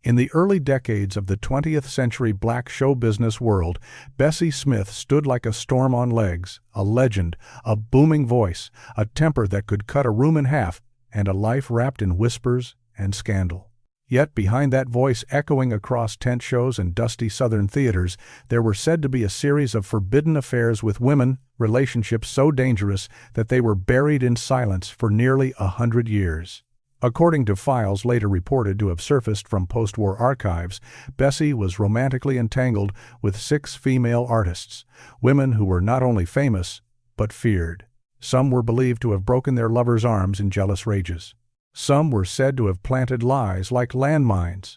In the early decades of the 20th century black show business world, Bessie Smith stood like a storm on legs, a legend, a booming voice, a temper that could cut a room in half, and a life wrapped in whispers and scandal. Yet behind that voice echoing across tent shows and dusty Southern theaters, there were said to be a series of forbidden affairs with women, relationships so dangerous that they were buried in silence for nearly 100 years. According to files later reported to have surfaced from post-war archives, Bessie was romantically entangled with 6 female artists, women who were not only famous, but feared. Some were believed to have broken their lovers' arms in jealous rages. Some were said to have planted lies like landmines.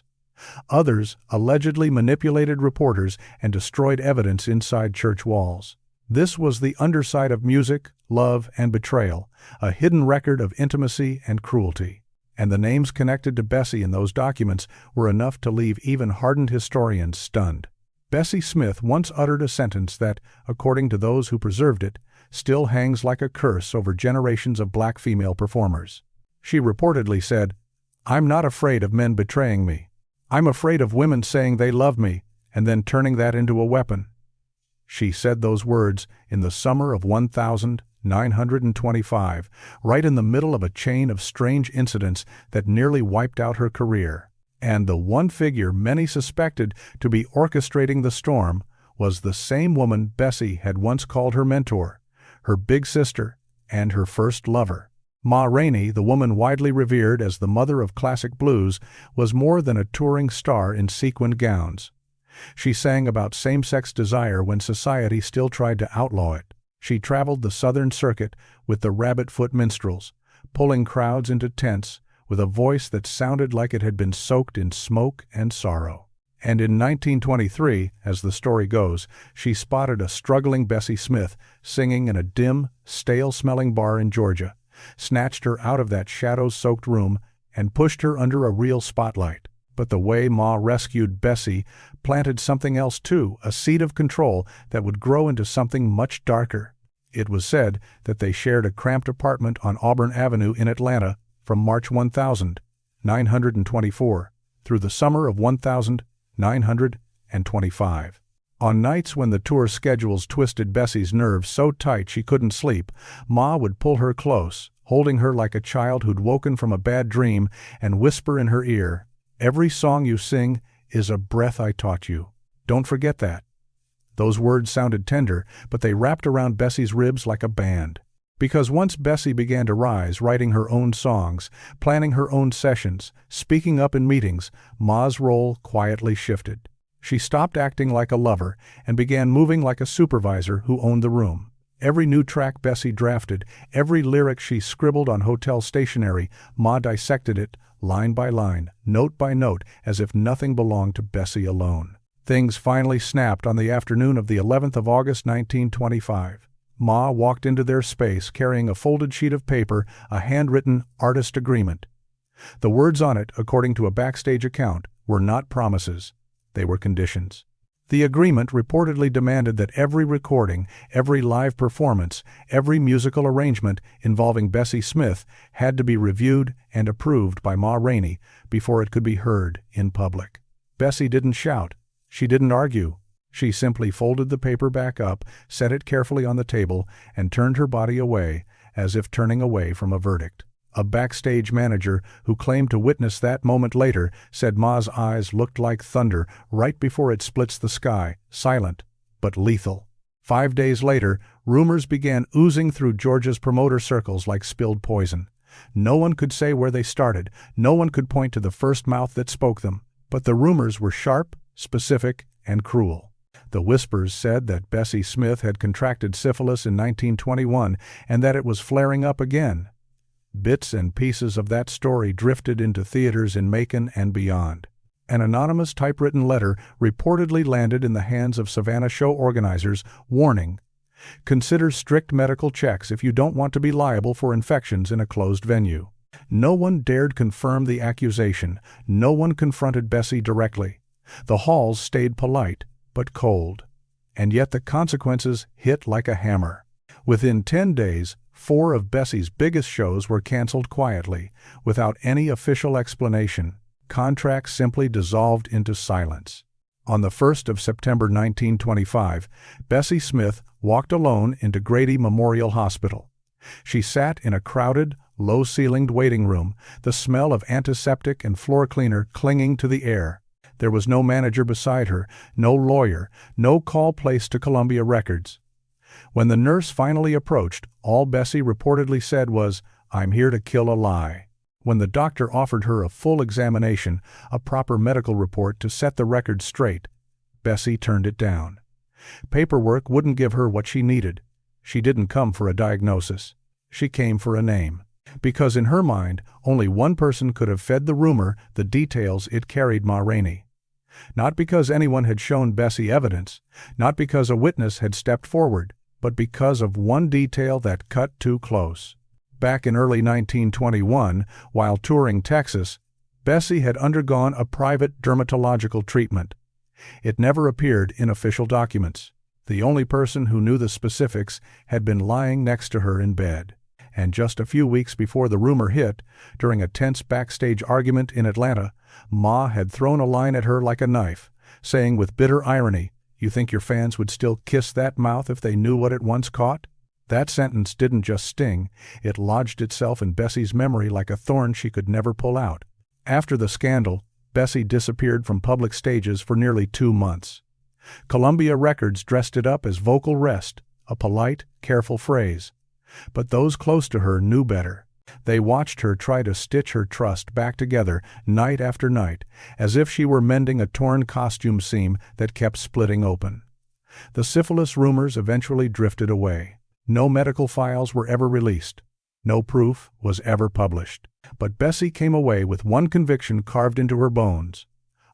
Others allegedly manipulated reporters and destroyed evidence inside church walls. This was the underside of music, love, and betrayal, a hidden record of intimacy and cruelty. And the names connected to Bessie in those documents were enough to leave even hardened historians stunned. Bessie Smith once uttered a sentence that, according to those who preserved it, still hangs like a curse over generations of black female performers. She reportedly said, "I'm not afraid of men betraying me. I'm afraid of women saying they love me and then turning that into a weapon." She said those words in the summer of 1925, right in the middle of a chain of strange incidents that nearly wiped out her career. And the one figure many suspected to be orchestrating the storm was the same woman Bessie had once called her mentor, her big sister, and her first lover. Ma Rainey, the woman widely revered as the mother of classic blues, was more than a touring star in sequined gowns. She sang about same-sex desire when society still tried to outlaw it. She traveled the Southern circuit with the Rabbit-Foot Minstrels, pulling crowds into tents with a voice that sounded like it had been soaked in smoke and sorrow. And in 1923, as the story goes, she spotted a struggling Bessie Smith singing in a dim, stale-smelling bar in Georgia, snatched her out of that shadow-soaked room, and pushed her under a real spotlight. But the way Ma rescued Bessie planted something else too, a seed of control that would grow into something much darker. It was said that they shared a cramped apartment on Auburn Avenue in Atlanta from March 1924 through the summer of 1925. On nights when the tour schedules twisted Bessie's nerves so tight she couldn't sleep, Ma would pull her close, holding her like a child who'd woken from a bad dream, and whisper in her ear, "Every song you sing is a breath I taught you. Don't forget that." Those words sounded tender, but they wrapped around Bessie's ribs like a band. Because once Bessie began to rise, writing her own songs, planning her own sessions, speaking up in meetings, Ma's role quietly shifted. She stopped acting like a lover and began moving like a supervisor who owned the room. Every new track Bessie drafted, every lyric she scribbled on hotel stationery, Ma dissected it, line by line, note by note, as if nothing belonged to Bessie alone. Things finally snapped on the afternoon of the 11th of August 1925. Ma walked into their space carrying a folded sheet of paper, a handwritten artist agreement. The words on it, according to a backstage account, were not promises. They were conditions. The agreement reportedly demanded that every recording, every live performance, every musical arrangement involving Bessie Smith had to be reviewed and approved by Ma Rainey before it could be heard in public. Bessie didn't shout. She didn't argue. She simply folded the paper back up, set it carefully on the table, and turned her body away, as if turning away from a verdict. A backstage manager who claimed to witness that moment later said Ma's eyes looked like thunder right before it splits the sky, silent but lethal. 5 days later, rumors began oozing through Georgia's promoter circles like spilled poison. No one could say where they started, no one could point to the first mouth that spoke them, but the rumors were sharp, specific, and cruel. The whispers said that Bessie Smith had contracted syphilis in 1921 and that it was flaring up again. Bits and pieces of that story drifted into theaters in Macon and beyond. An anonymous typewritten letter reportedly landed in the hands of Savannah show organizers, warning, "Consider strict medical checks if you don't want to be liable for infections in a closed venue." No one dared confirm the accusation. No one confronted Bessie directly. The halls stayed polite, but cold. And yet the consequences hit like a hammer. Within 10 days, 4 of Bessie's biggest shows were canceled quietly, without any official explanation. Contracts simply dissolved into silence. On the 1st of September 1925, Bessie Smith walked alone into Grady Memorial Hospital. She sat in a crowded, low-ceilinged waiting room, the smell of antiseptic and floor cleaner clinging to the air. There was no manager beside her, no lawyer, no call placed to Columbia Records. When the nurse finally approached, all Bessie reportedly said was, "I'm here to kill a lie." When the doctor offered her a full examination, a proper medical report to set the record straight, Bessie turned it down. Paperwork wouldn't give her what she needed. She didn't come for a diagnosis. She came for a name. Because in her mind, only one person could have fed the rumor the details it carried: Ma Rainey. Not because anyone had shown Bessie evidence, not because a witness had stepped forward, but because of one detail that cut too close. Back in early 1921, while touring Texas, Bessie had undergone a private dermatological treatment. It never appeared in official documents. The only person who knew the specifics had been lying next to her in bed. And just a few weeks before the rumor hit, during a tense backstage argument in Atlanta, Ma had thrown a line at her like a knife, saying with bitter irony, "You think your fans would still kiss that mouth if they knew what it once caught?" That sentence didn't just sting, it lodged itself in Bessie's memory like a thorn she could never pull out. After the scandal, Bessie disappeared from public stages for nearly 2 months. Columbia Records dressed it up as vocal rest, a polite, careful phrase. But those close to her knew better. They watched her try to stitch her trust back together night after night, as if she were mending a torn costume seam that kept splitting open. The syphilis rumors eventually drifted away. No medical files were ever released. No proof was ever published. But Bessie came away with one conviction carved into her bones.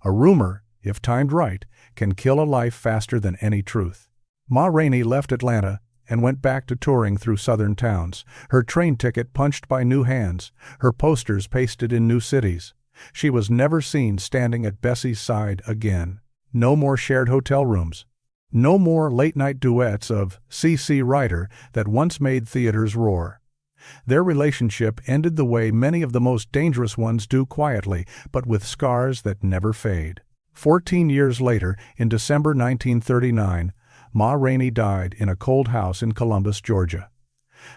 A rumor, if timed right, can kill a life faster than any truth. Ma Rainey left Atlanta and went back to touring through southern towns, her train ticket punched by new hands, her posters pasted in new cities. She was never seen standing at Bessie's side again. No more shared hotel rooms. No more late-night duets of C.C. Ryder that once made theaters roar. Their relationship ended the way many of the most dangerous ones do, quietly, but with scars that never fade. 14 years later, in December 1939, Ma Rainey died in a cold house in Columbus, Georgia.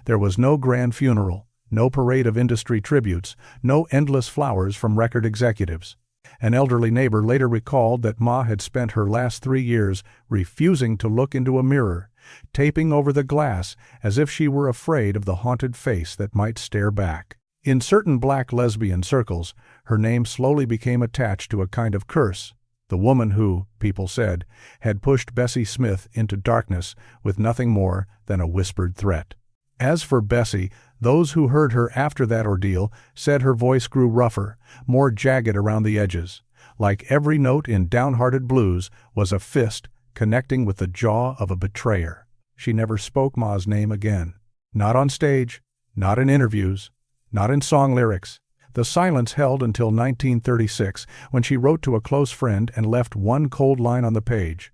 There was no grand funeral, no parade of industry tributes, no endless flowers from record executives. An elderly neighbor later recalled that Ma had spent her last 3 years refusing to look into a mirror, taping over the glass as if she were afraid of the haunted face that might stare back. In certain black lesbian circles, her name slowly became attached to a kind of curse, the woman who, people said, had pushed Bessie Smith into darkness with nothing more than a whispered threat. As for Bessie, those who heard her after that ordeal said her voice grew rougher, more jagged around the edges. Like every note in downhearted blues was a fist connecting with the jaw of a betrayer. She never spoke Ma's name again. Not on stage, not in interviews, not in song lyrics. The silence held until 1936, when she wrote to a close friend and left one cold line on the page.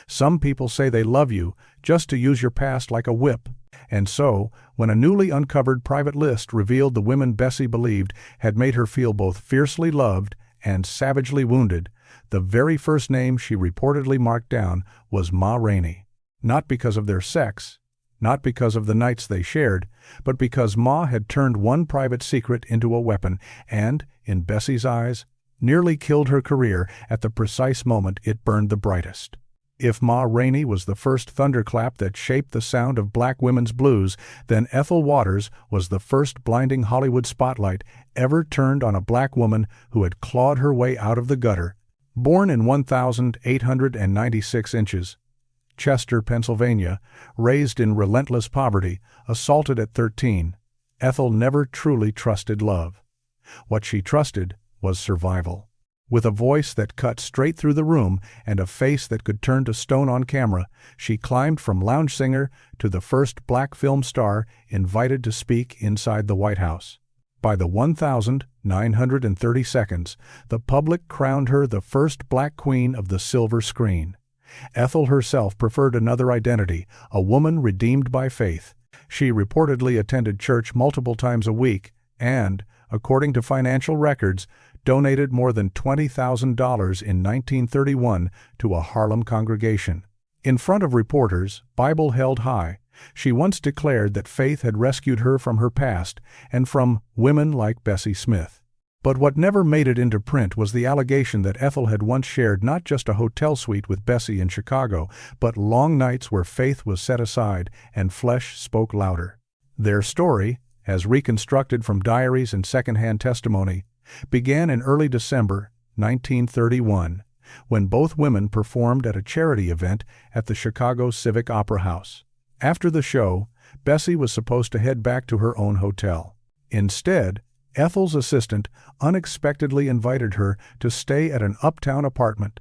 "Some people say they love you just to use your past like a whip." And so, when a newly uncovered private list revealed the women Bessie believed had made her feel both fiercely loved and savagely wounded, the very first name she reportedly marked down was Ma Rainey. Not because of their sex, not because of the nights they shared, but because Ma had turned one private secret into a weapon and, in Bessie's eyes, nearly killed her career at the precise moment it burned the brightest. If Ma Rainey was the first thunderclap that shaped the sound of black women's blues, then Ethel Waters was the first blinding Hollywood spotlight ever turned on a black woman who had clawed her way out of the gutter. Born in 1,896 inches, Chester, Pennsylvania, raised in relentless poverty, assaulted at 13, Ethel never truly trusted love. What she trusted was survival. With a voice that cut straight through the room and a face that could turn to stone on camera, she climbed from lounge singer to the first black film star invited to speak inside the White House. By the 1,930 seconds, the public crowned her the first black queen of the silver screen. Ethel herself preferred another identity, a woman redeemed by faith. She reportedly attended church multiple times a week and, according to financial records, donated more than $20,000 in 1931 to a Harlem congregation. In front of reporters, Bible held high, she once declared that faith had rescued her from her past and from women like Bessie Smith. But what never made it into print was the allegation that Ethel had once shared not just a hotel suite with Bessie in Chicago, but long nights where faith was set aside and flesh spoke louder. Their story, as reconstructed from diaries and secondhand testimony, began in early December 1931, when both women performed at a charity event at the Chicago Civic Opera House. After the show, Bessie was supposed to head back to her own hotel. Instead, Ethel's assistant unexpectedly invited her to stay at an uptown apartment.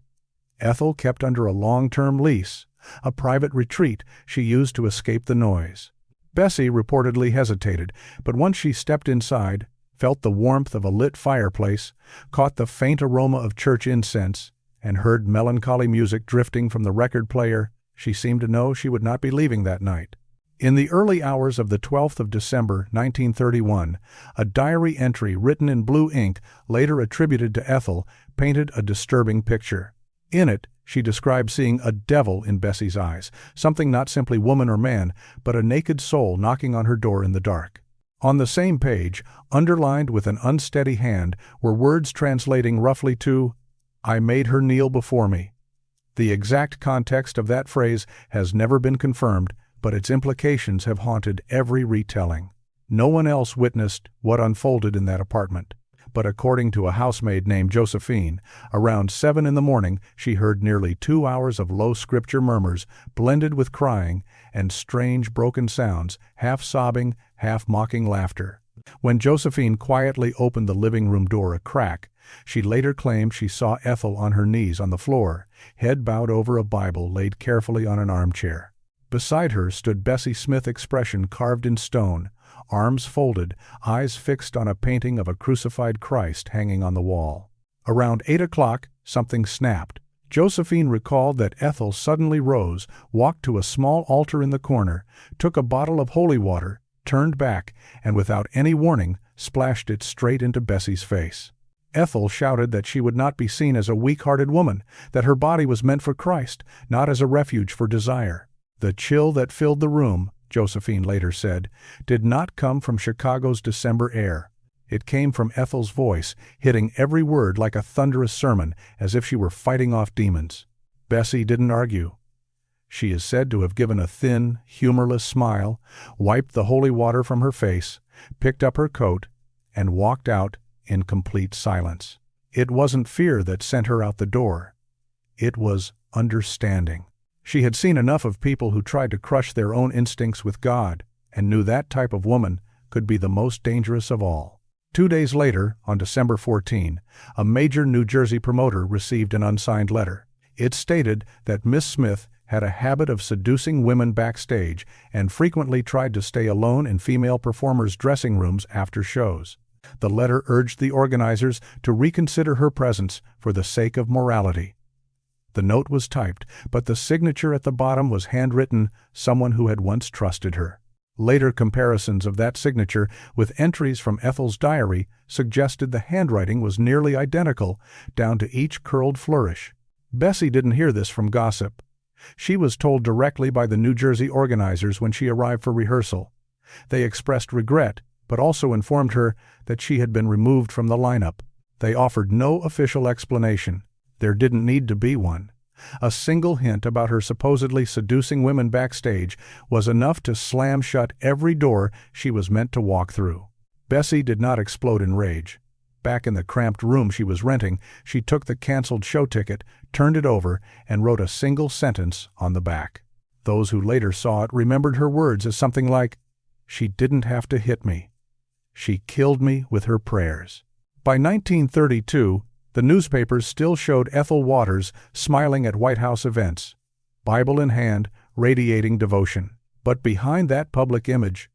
Ethel kept under a long-term lease, a private retreat she used to escape the noise. Bessie reportedly hesitated, but once she stepped inside, felt the warmth of a lit fireplace, caught the faint aroma of church incense, and heard melancholy music drifting from the record player, she seemed to know she would not be leaving that night. In the early hours of the 12th of December 1931, a diary entry written in blue ink, later attributed to Ethel, painted a disturbing picture. In it, she described seeing a devil in Bessie's eyes, something not simply woman or man, but a naked soul knocking on her door in the dark. On the same page, underlined with an unsteady hand, were words translating roughly to, "I made her kneel before me." The exact context of that phrase has never been confirmed, but its implications have haunted every retelling. No one else witnessed what unfolded in that apartment, but according to a housemaid named Josephine, around 7 in the morning she heard nearly 2 hours of low scripture murmurs blended with crying and strange broken sounds, half sobbing, half mocking laughter. When Josephine quietly opened the living room door a crack, she later claimed she saw Ethel on her knees on the floor, head bowed over a Bible laid carefully on an armchair. Beside her stood Bessie Smith, expression carved in stone, arms folded, eyes fixed on a painting of a crucified Christ hanging on the wall. Around 8 o'clock, something snapped. Josephine recalled that Ethel suddenly rose, walked to a small altar in the corner, took a bottle of holy water, turned back, and without any warning, splashed it straight into Bessie's face. Ethel shouted that she would not be seen as a weak-hearted woman, that her body was meant for Christ, not as a refuge for desire. The chill that filled the room, Josephine later said, did not come from Chicago's December air. It came from Ethel's voice, hitting every word like a thunderous sermon, as if she were fighting off demons. Bessie didn't argue. She is said to have given a thin, humorless smile, wiped the holy water from her face, picked up her coat, and walked out in complete silence. It wasn't fear that sent her out the door. It was understanding. She had seen enough of people who tried to crush their own instincts with God, and knew that type of woman could be the most dangerous of all. 2 days later, on December 14, a major New Jersey promoter received an unsigned letter. It stated that Miss Smith had a habit of seducing women backstage and frequently tried to stay alone in female performers' dressing rooms after shows. The letter urged the organizers to reconsider her presence for the sake of morality. The note was typed, but the signature at the bottom was handwritten, someone who had once trusted her. Later comparisons of that signature with entries from Ethel's diary suggested the handwriting was nearly identical, down to each curled flourish. Bessie didn't hear this from gossip. She was told directly by the New Jersey organizers when she arrived for rehearsal. They expressed regret, but also informed her that she had been removed from the lineup. They offered no official explanation. There didn't need to be one. A single hint about her supposedly seducing women backstage was enough to slam shut every door she was meant to walk through. Bessie did not explode in rage. Back in the cramped room she was renting, she took the canceled show ticket, turned it over, and wrote a single sentence on the back. Those who later saw it remembered her words as something like, "She didn't have to hit me. She killed me with her prayers." By 1932, the newspapers still showed Ethel Waters smiling at White House events, Bible in hand, radiating devotion. But behind that public image,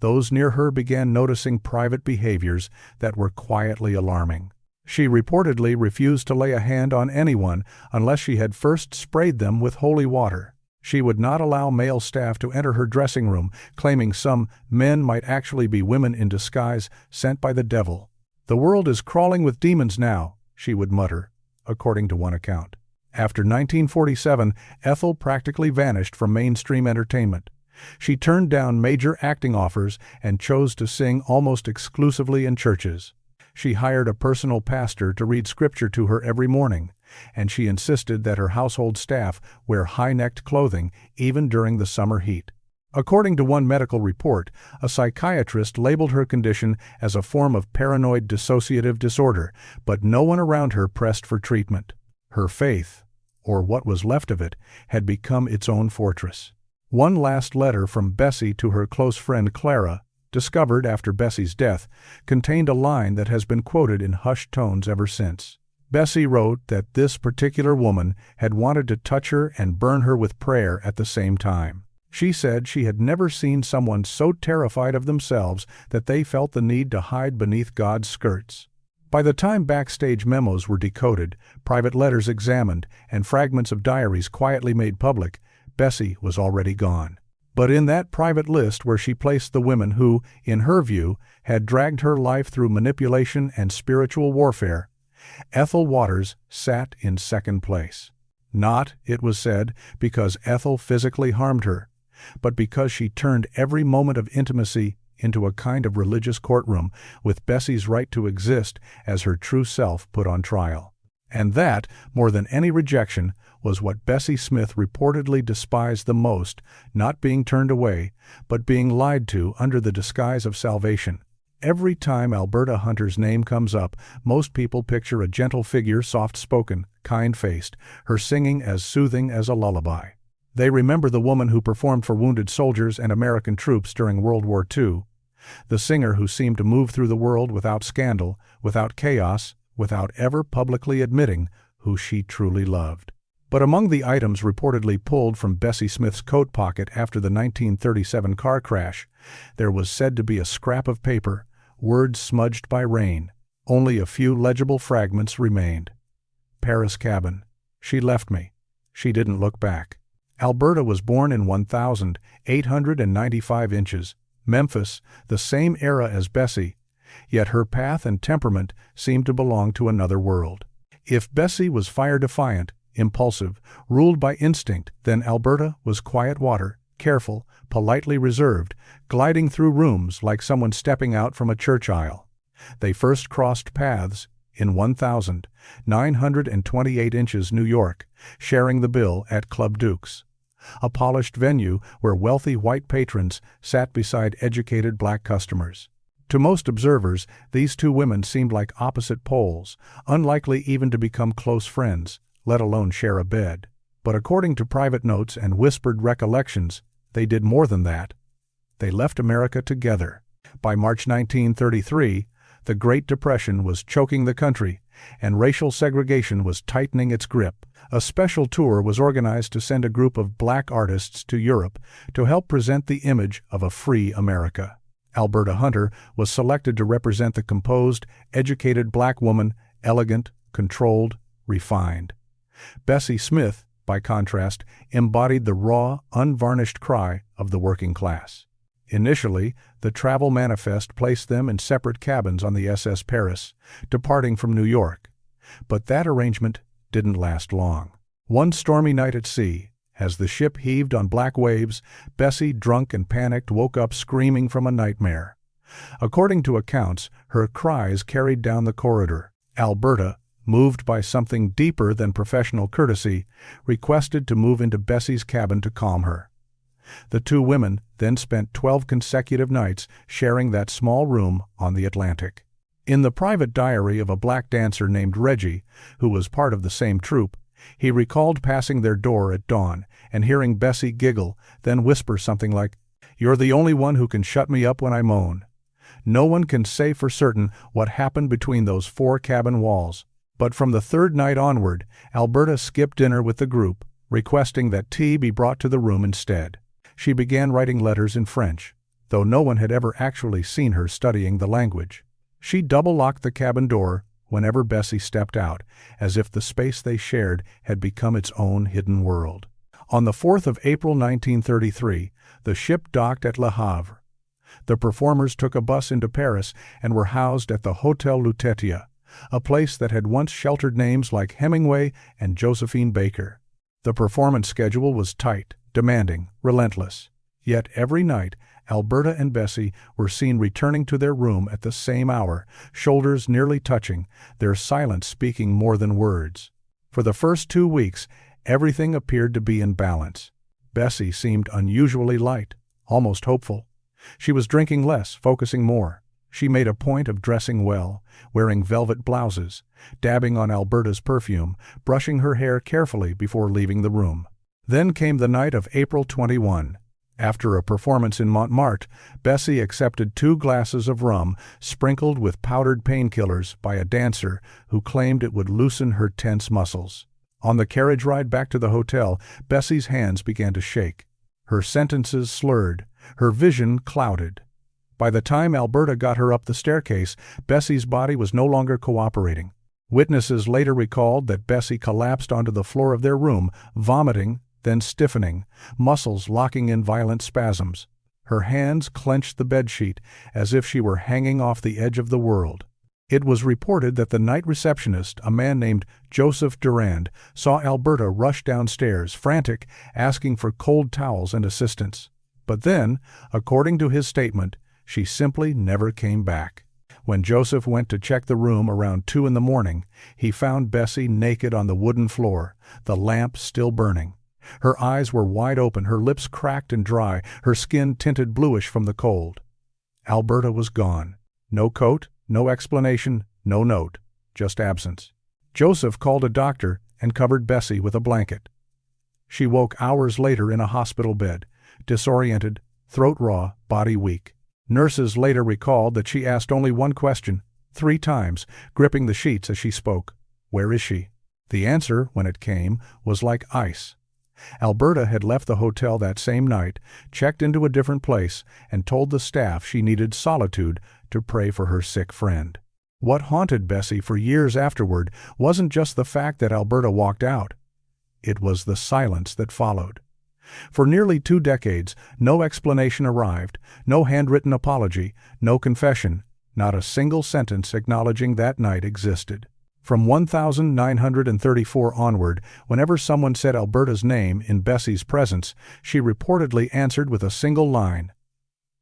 those near her began noticing private behaviors that were quietly alarming. She reportedly refused to lay a hand on anyone unless she had first sprayed them with holy water. She would not allow male staff to enter her dressing room, claiming some men might actually be women in disguise sent by the devil. "The world is crawling with demons now," she would mutter, according to one account. After 1947, Ethel practically vanished from mainstream entertainment. She turned down major acting offers and chose to sing almost exclusively in churches. She hired a personal pastor to read scripture to her every morning, and she insisted that her household staff wear high-necked clothing even during the summer heat. According to one medical report, a psychiatrist labeled her condition as a form of paranoid dissociative disorder, but no one around her pressed for treatment. Her faith, or what was left of it, had become its own fortress. One last letter from Bessie to her close friend Clara, discovered after Bessie's death, contained a line that has been quoted in hushed tones ever since. Bessie wrote that this particular woman had wanted to touch her and burn her with prayer at the same time. She said she had never seen someone so terrified of themselves that they felt the need to hide beneath God's skirts. By the time backstage memos were decoded, private letters examined, and fragments of diaries quietly made public, Bessie was already gone. But in that private list where she placed the women who, in her view, had dragged her life through manipulation and spiritual warfare, Ethel Waters sat in second place. Not, it was said, because Ethel physically harmed her, but because she turned every moment of intimacy into a kind of religious courtroom, with Bessie's right to exist as her true self put on trial. And that, more than any rejection, was what Bessie Smith reportedly despised the most, not being turned away, but being lied to under the disguise of salvation. Every time Alberta Hunter's name comes up, most people picture a gentle figure, soft-spoken, kind-faced, her singing as soothing as a lullaby. They remember the woman who performed for wounded soldiers and American troops during World War II, the singer who seemed to move through the world without scandal, without chaos, without ever publicly admitting who she truly loved. But among the items reportedly pulled from Bessie Smith's coat pocket after the 1937 car crash, there was said to be a scrap of paper, words smudged by rain. Only a few legible fragments remained. "Paris cabin. She left me. She didn't look back." Alberta was born in 1,895 inches. Memphis, the same era as Bessie, yet her path and temperament seemed to belong to another world. If Bessie was fire-defiant, impulsive, ruled by instinct, then Alberta was quiet water, careful, politely reserved, gliding through rooms like someone stepping out from a church aisle. They first crossed paths in 1,928 inches New York, sharing the bill at Club Duke's, a polished venue where wealthy white patrons sat beside educated black customers. To most observers, these two women seemed like opposite poles, unlikely even to become close friends, let alone share a bed. But according to private notes and whispered recollections, they did more than that. They left America together. By March 1933, the Great Depression was choking the country, and racial segregation was tightening its grip. A special tour was organized to send a group of black artists to Europe to help present the image of a free America. Alberta Hunter was selected to represent the composed, educated black woman, elegant, controlled, refined. Bessie Smith, by contrast, embodied the raw, unvarnished cry of the working class. Initially, the travel manifest placed them in separate cabins on the SS Paris, departing from New York. But that arrangement didn't last long. One stormy night at sea, as the ship heaved on black waves, Bessie, drunk and panicked, woke up screaming from a nightmare. According to accounts, her cries carried down the corridor. Alberta, moved by something deeper than professional courtesy, requested to move into Bessie's cabin to calm her. The two women then spent 12 consecutive nights sharing that small room on the Atlantic. In the private diary of a black dancer named Reggie, who was part of the same troupe, he recalled passing their door at dawn and hearing Bessie giggle, then whisper something like, "You're the only one who can shut me up when I moan." No one can say for certain what happened between those 4 cabin walls, but from the third night onward, Alberta skipped dinner with the group, requesting that tea be brought to the room instead. She began writing letters in French, though no one had ever actually seen her studying the language. She double-locked the cabin door whenever Bessie stepped out, as if the space they shared had become its own hidden world. On the 4th of April 1933, the ship docked at Le Havre. The performers took a bus into Paris and were housed at the Hotel Lutetia, a place that had once sheltered names like Hemingway and Josephine Baker. The performance schedule was tight, demanding, relentless. Yet every night, Alberta and Bessie were seen returning to their room at the same hour, shoulders nearly touching, their silence speaking more than words. For the first 2 weeks, everything appeared to be in balance. Bessie seemed unusually light, almost hopeful. She was drinking less, focusing more. She made a point of dressing well, wearing velvet blouses, dabbing on Alberta's perfume, brushing her hair carefully before leaving the room. Then came the night of April 21. After a performance in Montmartre, Bessie accepted 2 glasses of rum sprinkled with powdered painkillers by a dancer who claimed it would loosen her tense muscles. On the carriage ride back to the hotel, Bessie's hands began to shake. Her sentences slurred, her vision clouded. By the time Alberta got her up the staircase, Bessie's body was no longer cooperating. Witnesses later recalled that Bessie collapsed onto the floor of their room, vomiting, then stiffening, muscles locking in violent spasms. Her hands clenched the bedsheet as if she were hanging off the edge of the world. It was reported that the night receptionist, a man named Joseph Durand, saw Alberta rush downstairs, frantic, asking for cold towels and assistance. But then, according to his statement, she simply never came back. When Joseph went to check the room around 2 a.m, he found Bessie naked on the wooden floor, the lamp still burning. Her eyes were wide open, her lips cracked and dry, her skin tinted bluish from the cold. Alberta was gone. No coat, no explanation, no note, just absence. Joseph called a doctor and covered Bessie with a blanket. She woke hours later in a hospital bed, disoriented, throat raw, body weak. Nurses later recalled that she asked only one question, 3 times, gripping the sheets as she spoke. Where is she? The answer, when it came, was like ice. Alberta had left the hotel that same night, checked into a different place, and told the staff she needed solitude to pray for her sick friend. What haunted Bessie for years afterward wasn't just the fact that Alberta walked out. It was the silence that followed. For nearly 2 decades, no explanation arrived, no handwritten apology, no confession, not a single sentence acknowledging that night existed. From 1934 onward, whenever someone said Alberta's name in Bessie's presence, she reportedly answered with a single line.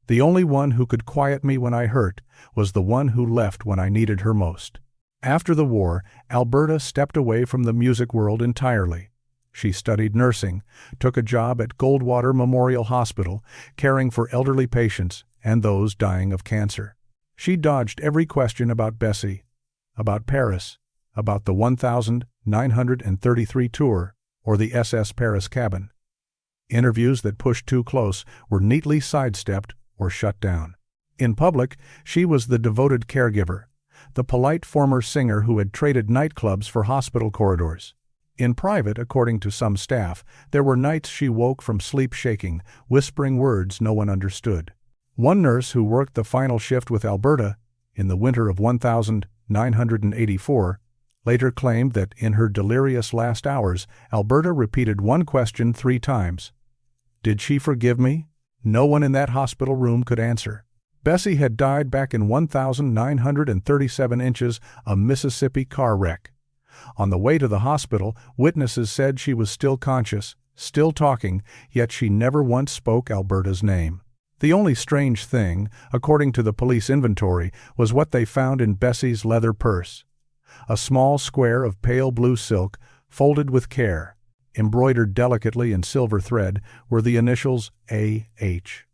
The only one who could quiet me when I hurt was the one who left when I needed her most. After the war, Alberta stepped away from the music world entirely. She studied nursing, took a job at Goldwater Memorial Hospital, caring for elderly patients and those dying of cancer. She dodged every question about Bessie, about Paris, about the 1933 tour, or the SS Paris cabin. Interviews that pushed too close were neatly sidestepped or shut down. In public, she was the devoted caregiver, the polite former singer who had traded nightclubs for hospital corridors. In private, according to some staff, there were nights she woke from sleep shaking, whispering words no one understood. One nurse who worked the final shift with Alberta in the winter of 1984 later claimed that in her delirious last hours, Alberta repeated one question 3 times. Did she forgive me? No one in that hospital room could answer. Bessie had died back in 1937 inches, a Mississippi car wreck. On the way to the hospital, witnesses said she was still conscious, still talking, yet she never once spoke Alberta's name. The only strange thing, according to the police inventory, was what they found in Bessie's leather purse. A small square of pale blue silk, folded with care. Embroidered delicately in silver thread were the initials A.H.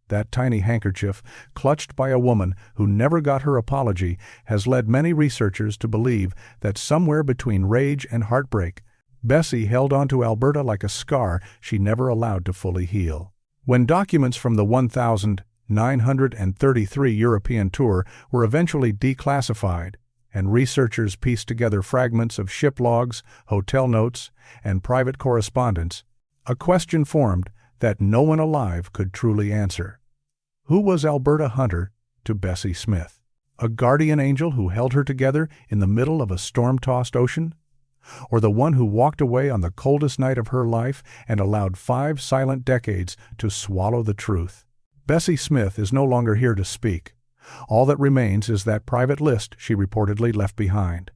That tiny handkerchief, clutched by a woman who never got her apology, has led many researchers to believe that somewhere between rage and heartbreak, Bessie held onto Alberta like a scar she never allowed to fully heal. When documents from the 1933 European tour were eventually declassified, and researchers pieced together fragments of ship logs, hotel notes, and private correspondence, a question formed that no one alive could truly answer. Who was Alberta Hunter to Bessie Smith? A guardian angel who held her together in the middle of a storm-tossed ocean? Or the one who walked away on the coldest night of her life and allowed 5 silent decades to swallow the truth? Bessie Smith is no longer here to speak. All that remains is that private list she reportedly left behind.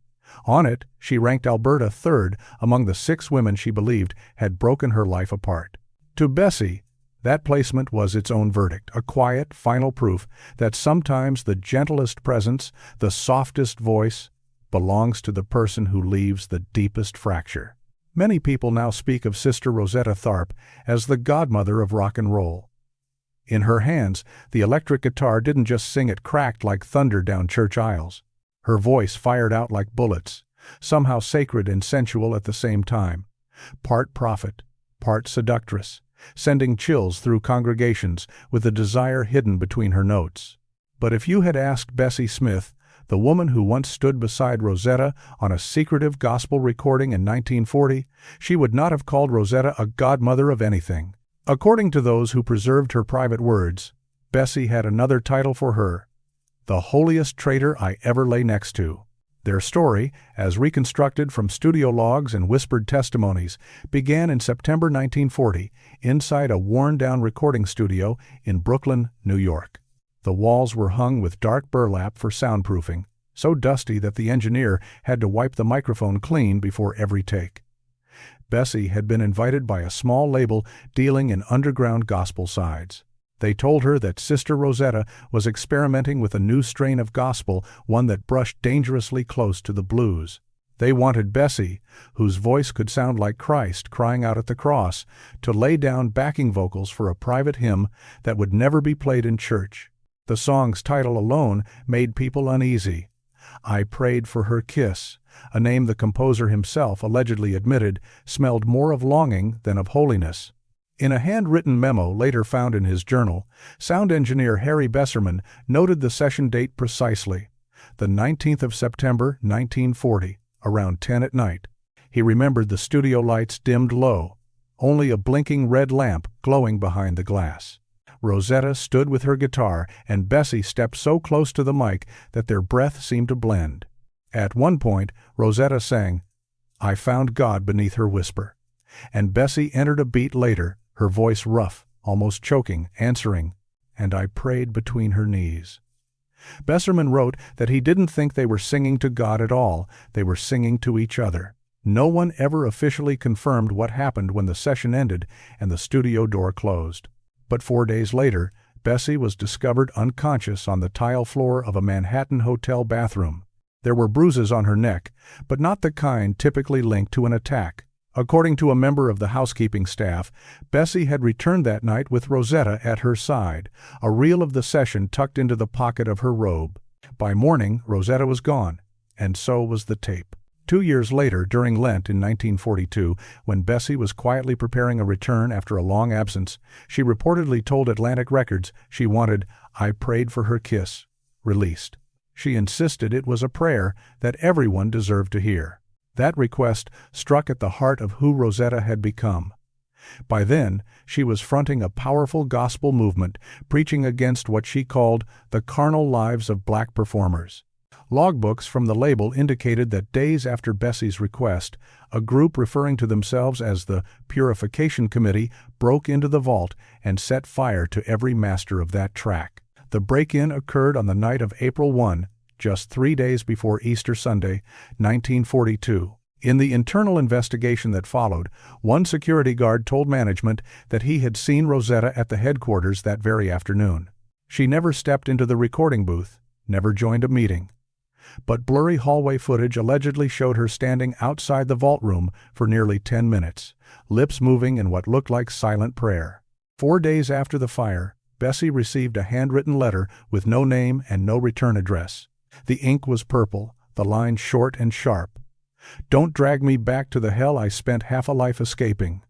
On it, she ranked Alberta third among the 6 women she believed had broken her life apart. To Bessie, that placement was its own verdict, a quiet, final proof that sometimes the gentlest presence, the softest voice, belongs to the person who leaves the deepest fracture. Many people now speak of Sister Rosetta Tharpe as the godmother of rock and roll. In her hands, the electric guitar didn't just sing, it cracked like thunder down church aisles. Her voice fired out like bullets, somehow sacred and sensual at the same time. Part prophet, part seductress, sending chills through congregations with a desire hidden between her notes. But if you had asked Bessie Smith, the woman who once stood beside Rosetta on a secretive gospel recording in 1940, she would not have called Rosetta a godmother of anything. According to those who preserved her private words, Bessie had another title for her: the holiest traitor I ever lay next to. Their story, as reconstructed from studio logs and whispered testimonies, began in September 1940 inside a worn-down recording studio in Brooklyn, New York. The walls were hung with dark burlap for soundproofing, so dusty that the engineer had to wipe the microphone clean before every take. Bessie had been invited by a small label dealing in underground gospel sides. They told her that Sister Rosetta was experimenting with a new strain of gospel, one that brushed dangerously close to the blues. They wanted Bessie, whose voice could sound like Christ crying out at the cross, to lay down backing vocals for a private hymn that would never be played in church. The song's title alone made people uneasy. I Prayed for Her Kiss, a name the composer himself allegedly admitted smelled more of longing than of holiness. In a handwritten memo later found in his journal, sound engineer Harry Besserman noted the session date precisely, the 19th of September, 1940, around 10 at night. He remembered the studio lights dimmed low, only a blinking red lamp glowing behind the glass. Rosetta stood with her guitar, and Bessie stepped so close to the mic that their breath seemed to blend. At one point, Rosetta sang, I Found God Beneath Her Whisper, and Bessie entered a beat later, her voice rough, almost choking, answering, and I prayed between her knees. Besserman wrote that he didn't think they were singing to God at all, they were singing to each other. No one ever officially confirmed what happened when the session ended and the studio door closed. But 4 days later, Bessie was discovered unconscious on the tile floor of a Manhattan hotel bathroom. There were bruises on her neck, but not the kind typically linked to an attack. According to a member of the housekeeping staff, Bessie had returned that night with Rosetta at her side, a reel of the session tucked into the pocket of her robe. By morning, Rosetta was gone, and so was the tape. 2 years later, during Lent in 1942, when Bessie was quietly preparing a return after a long absence, she reportedly told Atlantic Records she wanted I Prayed for Her Kiss released. She insisted it was a prayer that everyone deserved to hear. That request struck at the heart of who Rosetta had become. By then, she was fronting a powerful gospel movement, preaching against what she called the carnal lives of black performers. Logbooks from the label indicated that days after Bessie's request, a group referring to themselves as the Purification Committee broke into the vault and set fire to every master of that track. The break-in occurred on the night of April 1, just 3 days before Easter Sunday, 1942. In the internal investigation that followed, one security guard told management that he had seen Rosetta at the headquarters that very afternoon. She never stepped into the recording booth, never joined a meeting. But blurry hallway footage allegedly showed her standing outside the vault room for nearly 10 minutes, lips moving in what looked like silent prayer. 4 days after the fire, Bessie received a handwritten letter with no name and no return address. The ink was purple, the lines short and sharp. Don't drag me back to the hell I spent half a life escaping.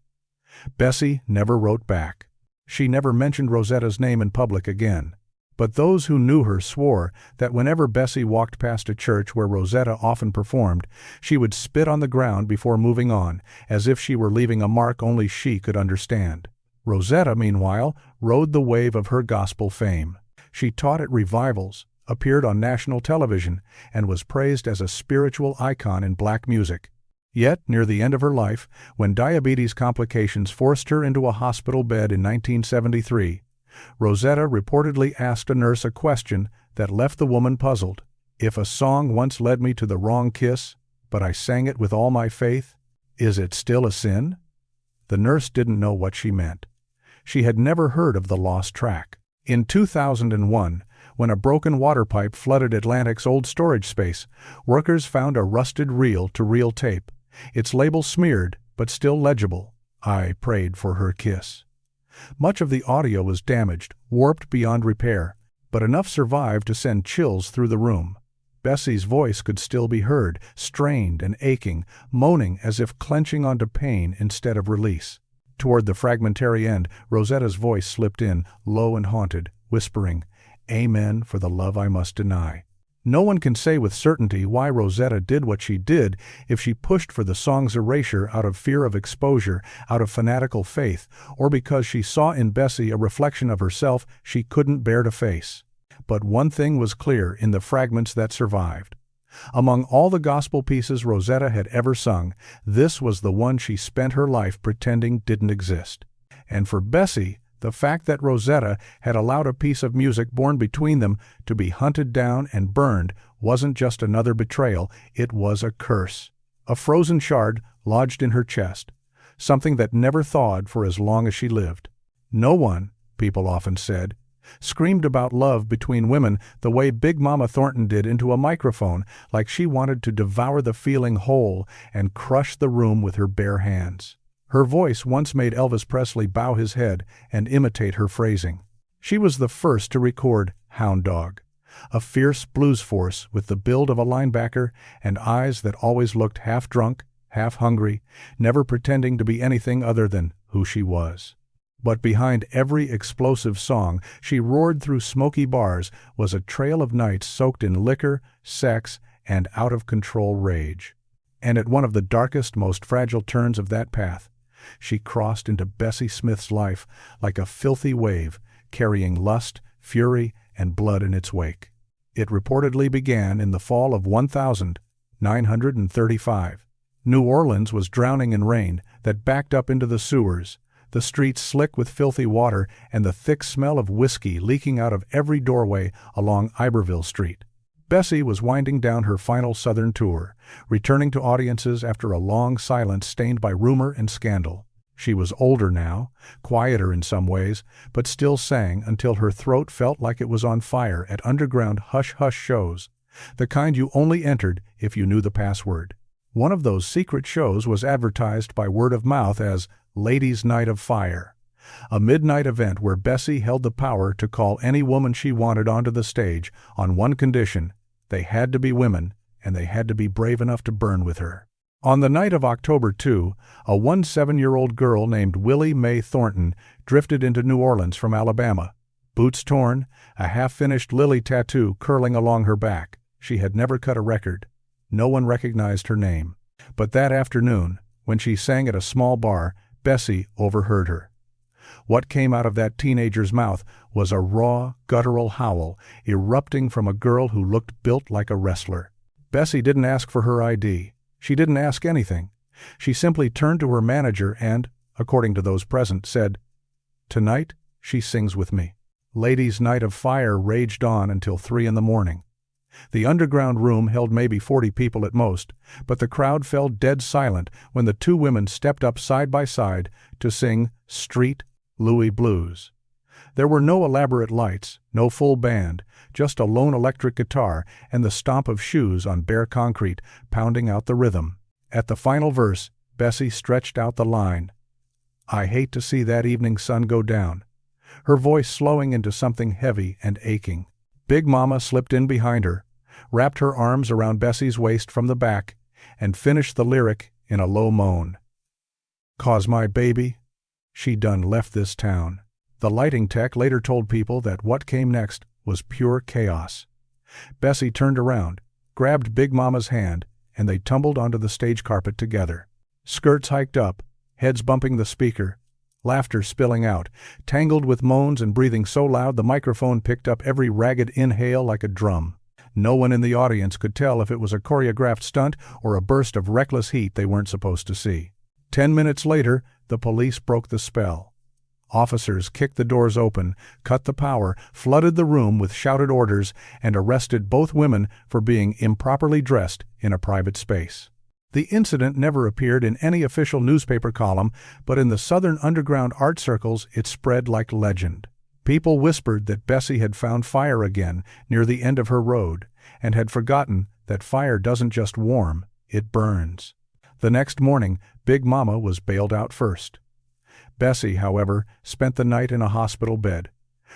Bessie never wrote back. She never mentioned Rosetta's name in public again. But those who knew her swore that whenever Bessie walked past a church where Rosetta often performed, she would spit on the ground before moving on, as if she were leaving a mark only she could understand. Rosetta, meanwhile, rode the wave of her gospel fame. She taught at revivals, appeared on national television, and was praised as a spiritual icon in black music. Yet, near the end of her life, when diabetes complications forced her into a hospital bed in 1973, Rosetta reportedly asked a nurse a question that left the woman puzzled. "If a song once led me to the wrong kiss, but I sang it with all my faith, is it still a sin?" The nurse didn't know what she meant. She had never heard of the lost track. In 2001, when a broken water pipe flooded Atlantic's old storage space, workers found a rusted reel-to-reel tape, its label smeared but still legible. "I prayed for her kiss." Much of the audio was damaged, warped beyond repair, but enough survived to send chills through the room. Bessie's voice could still be heard, strained and aching, moaning as if clenching onto pain instead of release. Toward the fragmentary end, Rosetta's voice slipped in, low and haunted, whispering, "Amen for the love I must deny." No one can say with certainty why Rosetta did what she did, if she pushed for the song's erasure out of fear of exposure, out of fanatical faith, or because she saw in Bessie a reflection of herself she couldn't bear to face. But one thing was clear in the fragments that survived. Among all the gospel pieces Rosetta had ever sung, this was the one she spent her life pretending didn't exist. And for Bessie, the fact that Rosetta had allowed a piece of music born between them to be hunted down and burned wasn't just another betrayal, it was a curse. A frozen shard lodged in her chest, something that never thawed for as long as she lived. No one, people often said, screamed about love between women the way Big Mama Thornton did into a microphone, like she wanted to devour the feeling whole and crush the room with her bare hands. Her voice once made Elvis Presley bow his head and imitate her phrasing. She was the first to record Hound Dog, a fierce blues force with the build of a linebacker and eyes that always looked half drunk, half hungry, never pretending to be anything other than who she was. But behind every explosive song she roared through smoky bars was a trail of nights soaked in liquor, sex, and out-of-control rage. And at one of the darkest, most fragile turns of that path, she crossed into Bessie Smith's life like a filthy wave, carrying lust, fury, and blood in its wake. It reportedly began in the fall of 1935. New Orleans was drowning in rain that backed up into the sewers, the streets slick with filthy water and the thick smell of whiskey leaking out of every doorway along Iberville Street. Bessie was winding down her final Southern tour, returning to audiences after a long silence stained by rumor and scandal. She was older now, quieter in some ways, but still sang until her throat felt like it was on fire at underground hush-hush shows, the kind you only entered if you knew the password. One of those secret shows was advertised by word of mouth as Ladies' Night of Fire, a midnight event where Bessie held the power to call any woman she wanted onto the stage on one condition: they had to be women, and they had to be brave enough to burn with her. On the night of October 2, a 17-year-old girl named Willie Mae Thornton drifted into New Orleans from Alabama. Boots torn, a half-finished lily tattoo curling along her back. She had never cut a record. No one recognized her name. But that afternoon, when she sang at a small bar, Bessie overheard her. What came out of that teenager's mouth was a raw, guttural howl erupting from a girl who looked built like a wrestler. Bessie didn't ask for her ID. She didn't ask anything. She simply turned to her manager and, according to those present, said, "Tonight, she sings with me." Ladies' Night of Fire raged on until 3 a.m. The underground room held maybe 40 people at most, but the crowd fell dead silent when the two women stepped up side by side to sing Street Louis Blues. There were no elaborate lights, no full band, just a lone electric guitar and the stomp of shoes on bare concrete pounding out the rhythm. At the final verse, Bessie stretched out the line, "I hate to see that evening sun go down," her voice slowing into something heavy and aching. Big Mama slipped in behind her, wrapped her arms around Bessie's waist from the back, and finished the lyric in a low moan. "'Cause my baby, she done left this town." The lighting tech later told people that what came next was pure chaos. Bessie turned around, grabbed Big Mama's hand, and they tumbled onto the stage carpet together. Skirts hiked up, heads bumping the speaker, laughter spilling out, tangled with moans and breathing so loud the microphone picked up every ragged inhale like a drum. No one in the audience could tell if it was a choreographed stunt or a burst of reckless heat they weren't supposed to see. 10 minutes later, the police broke the spell. Officers kicked the doors open, cut the power, flooded the room with shouted orders, and arrested both women for being improperly dressed in a private space. The incident never appeared in any official newspaper column, but in the Southern underground art circles it spread like legend. People whispered that Bessie had found fire again near the end of her road, and had forgotten that fire doesn't just warm, it burns. The next morning, Big Mama was bailed out first. Bessie, however, spent the night in a hospital bed.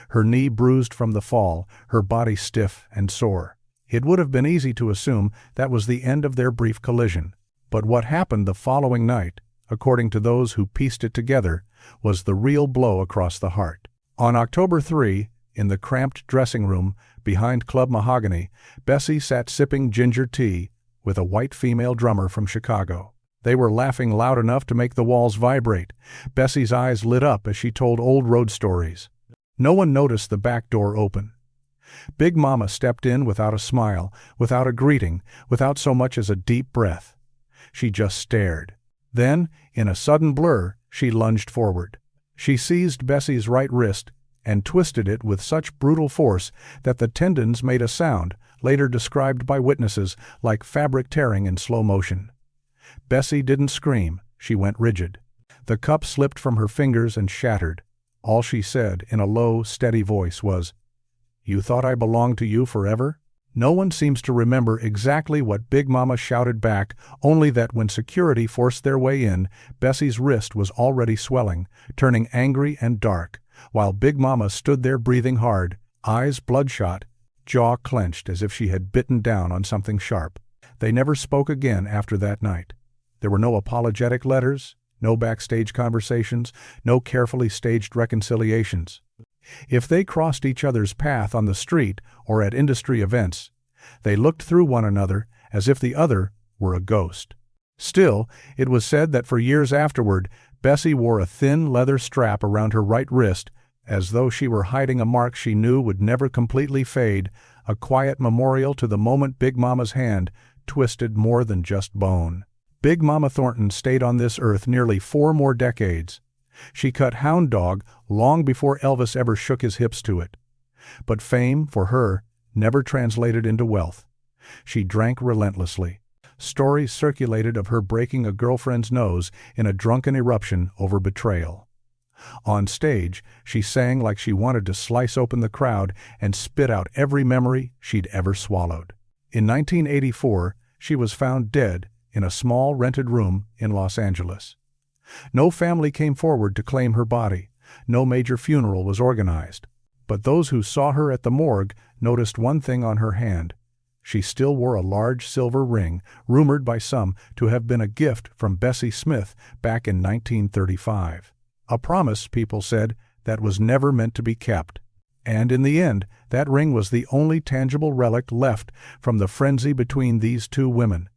Her knee bruised from the fall, her body stiff and sore. It would have been easy to assume that was the end of their brief collision. But what happened the following night, according to those who pieced it together, was the real blow across the heart. On October 3, in the cramped dressing room behind Club Mahogany, Bessie sat sipping ginger tea with a white female drummer from Chicago. They were laughing loud enough to make the walls vibrate. Bessie's eyes lit up as she told old road stories. No one noticed the back door open. Big Mama stepped in without a smile, without a greeting, without so much as a deep breath. She just stared. Then, in a sudden blur, she lunged forward. She seized Bessie's right wrist and twisted it with such brutal force that the tendons made a sound, later described by witnesses, like fabric tearing in slow motion. Bessie didn't scream, she went rigid. The cup slipped from her fingers and shattered. All she said, in a low, steady voice, was, "You thought I belonged to you forever?" No one seems to remember exactly what Big Mama shouted back, only that when security forced their way in, Bessie's wrist was already swelling, turning angry and dark, while Big Mama stood there breathing hard, eyes bloodshot, jaw clenched as if she had bitten down on something sharp. They never spoke again after that night. There were no apologetic letters, no backstage conversations, no carefully staged reconciliations. If they crossed each other's path on the street or at industry events, they looked through one another as if the other were a ghost. Still, it was said that for years afterward, Bessie wore a thin leather strap around her right wrist, as though she were hiding a mark she knew would never completely fade, a quiet memorial to the moment Big Mama's hand twisted more than just bone. Big Mama Thornton stayed on this earth nearly 4 more decades. She cut hound dog long before Elvis ever shook his hips to it. But fame, for her, never translated into wealth. She drank relentlessly. Stories circulated of her breaking a girlfriend's nose in a drunken eruption over betrayal. On stage, she sang like she wanted to slice open the crowd and spit out every memory she'd ever swallowed. In 1984, she was found dead in a small rented room in Los Angeles. No family came forward to claim her body. No major funeral was organized. But those who saw her at the morgue noticed one thing on her hand. She still wore a large silver ring, rumored by some to have been a gift from Bessie Smith back in 1935. A promise, people said, that was never meant to be kept. And in the end, that ring was the only tangible relic left from the frenzy between these two women.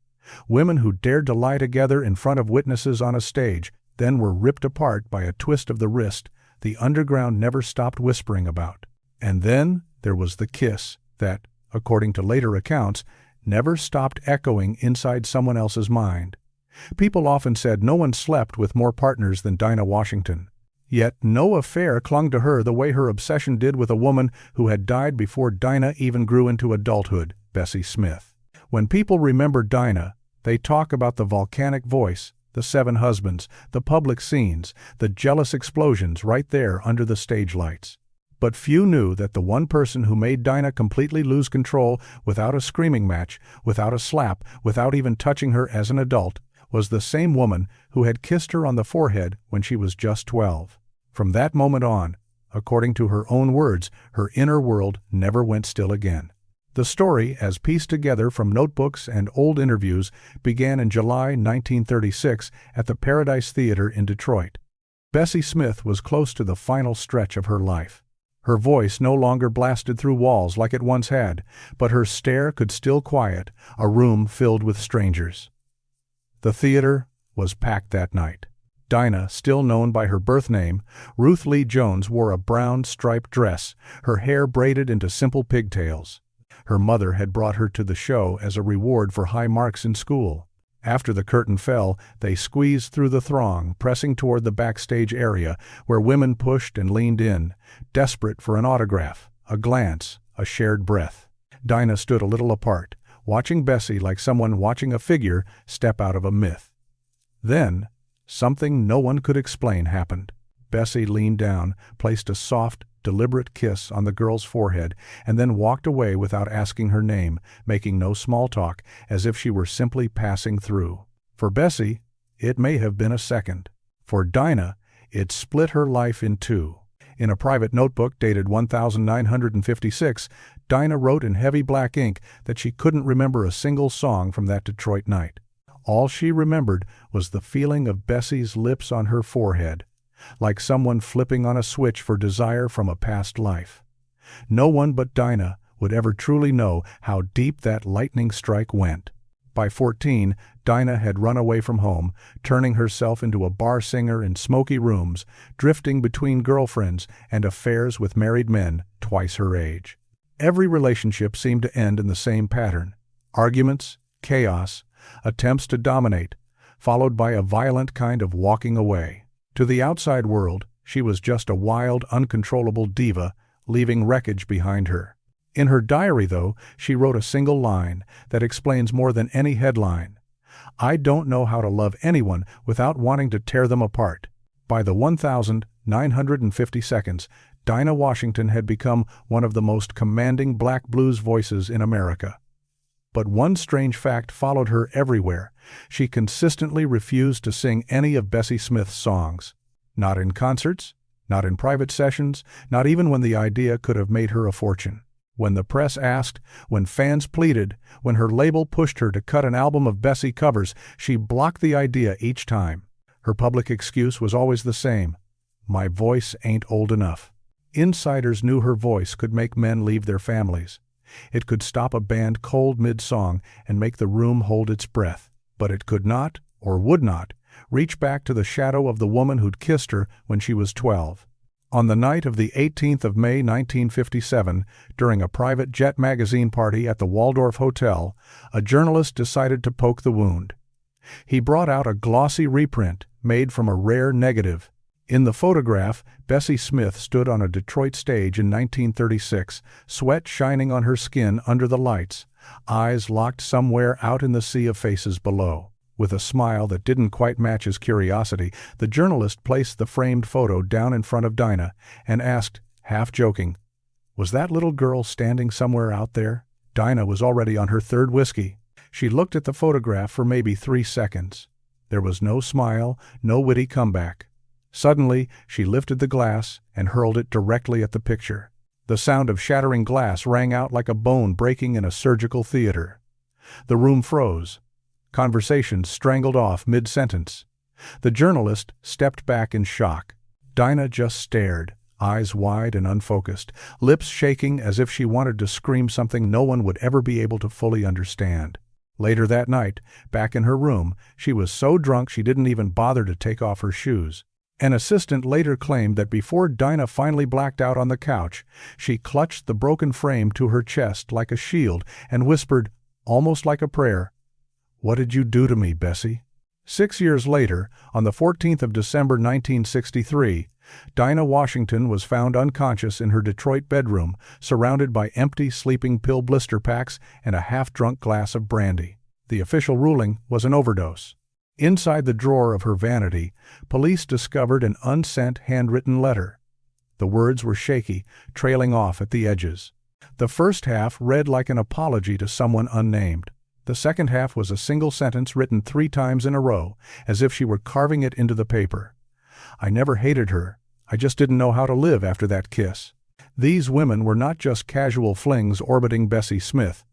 Women who dared to lie together in front of witnesses on a stage, then were ripped apart by a twist of the wrist the underground never stopped whispering about. And then there was the kiss that, according to later accounts, never stopped echoing inside someone else's mind. People often said no one slept with more partners than Dinah Washington. Yet no affair clung to her the way her obsession did with a woman who had died before Dinah even grew into adulthood, Bessie Smith. When people remember Dinah, they talk about the volcanic voice, the 7 husbands, the public scenes, the jealous explosions right there under the stage lights. But few knew that the one person who made Dinah completely lose control without a screaming match, without a slap, without even touching her as an adult, was the same woman who had kissed her on the forehead when she was just 12. From that moment on, according to her own words, her inner world never went still again. The story, as pieced together from notebooks and old interviews, began in July 1936 at the Paradise Theater in Detroit. Bessie Smith was close to the final stretch of her life. Her voice no longer blasted through walls like it once had, but her stare could still quiet a room filled with strangers. The theater was packed that night. Dinah, still known by her birth name, Ruth Lee Jones, wore a brown striped dress, her hair braided into simple pigtails. Her mother had brought her to the show as a reward for high marks in school. After the curtain fell, they squeezed through the throng, pressing toward the backstage area, where women pushed and leaned in, desperate for an autograph, a glance, a shared breath. Dinah stood a little apart, watching Bessie like someone watching a figure step out of a myth. Then, something no one could explain happened. Bessie leaned down, placed a soft, deliberate kiss on the girl's forehead, and then walked away without asking her name, making no small talk, as if she were simply passing through. For Bessie, it may have been a second. For Dinah, it split her life in two. In a private notebook dated 1956, Dinah wrote in heavy black ink that she couldn't remember a single song from that Detroit night. All she remembered was the feeling of Bessie's lips on her forehead, like someone flipping on a switch for desire from a past life. No one but Dinah would ever truly know how deep that lightning strike went. By 14, Dinah had run away from home, turning herself into a bar singer in smoky rooms, drifting between girlfriends and affairs with married men twice her age. Every relationship seemed to end in the same pattern: arguments, chaos, attempts to dominate, followed by a violent kind of walking away. To the outside world, she was just a wild, uncontrollable diva, leaving wreckage behind her. In her diary, though, she wrote a single line that explains more than any headline: "I don't know how to love anyone without wanting to tear them apart." By the 1952, Dinah Washington had become one of the most commanding black blues voices in America. But one strange fact followed her everywhere. She consistently refused to sing any of Bessie Smith's songs. Not in concerts, not in private sessions, not even when the idea could have made her a fortune. When the press asked, when fans pleaded, when her label pushed her to cut an album of Bessie covers, she blocked the idea each time. Her public excuse was always the same: "My voice ain't old enough." Insiders knew her voice could make men leave their families. It could stop a band cold mid-song and make the room hold its breath. But it could not, or would not, reach back to the shadow of the woman who'd kissed her when she was 12. On the night of the 18th of May 1957, during a private Jet magazine party at the Waldorf Hotel, a journalist decided to poke the wound. He brought out a glossy reprint made from a rare negative. In the photograph, Bessie Smith stood on a Detroit stage in 1936, sweat shining on her skin under the lights, eyes locked somewhere out in the sea of faces below. With a smile that didn't quite match his curiosity, the journalist placed the framed photo down in front of Dinah and asked, half joking, "Was that little girl standing somewhere out there?" Dinah was already on her third whiskey. She looked at the photograph for maybe 3 seconds. There was no smile, no witty comeback. Suddenly, she lifted the glass and hurled it directly at the picture. The sound of shattering glass rang out like a bone breaking in a surgical theater. The room froze. Conversations strangled off mid-sentence. The journalist stepped back in shock. Dinah just stared, eyes wide and unfocused, lips shaking as if she wanted to scream something no one would ever be able to fully understand. Later that night, back in her room, she was so drunk she didn't even bother to take off her shoes. An assistant later claimed that before Dinah finally blacked out on the couch, she clutched the broken frame to her chest like a shield and whispered, almost like a prayer, "What did you do to me, Bessie?" 6 years later, on the 14th of December 1963, Dinah Washington was found unconscious in her Detroit bedroom, surrounded by empty sleeping pill blister packs and a half-drunk glass of brandy. The official ruling was an overdose. Inside the drawer of her vanity, police discovered an unsent handwritten letter. The words were shaky, trailing off at the edges. The first half read like an apology to someone unnamed. The second half was a single sentence written 3 times in a row, as if she were carving it into the paper. "I never hated her. I just didn't know how to live after that kiss." These women were not just casual flings orbiting Bessie Smith.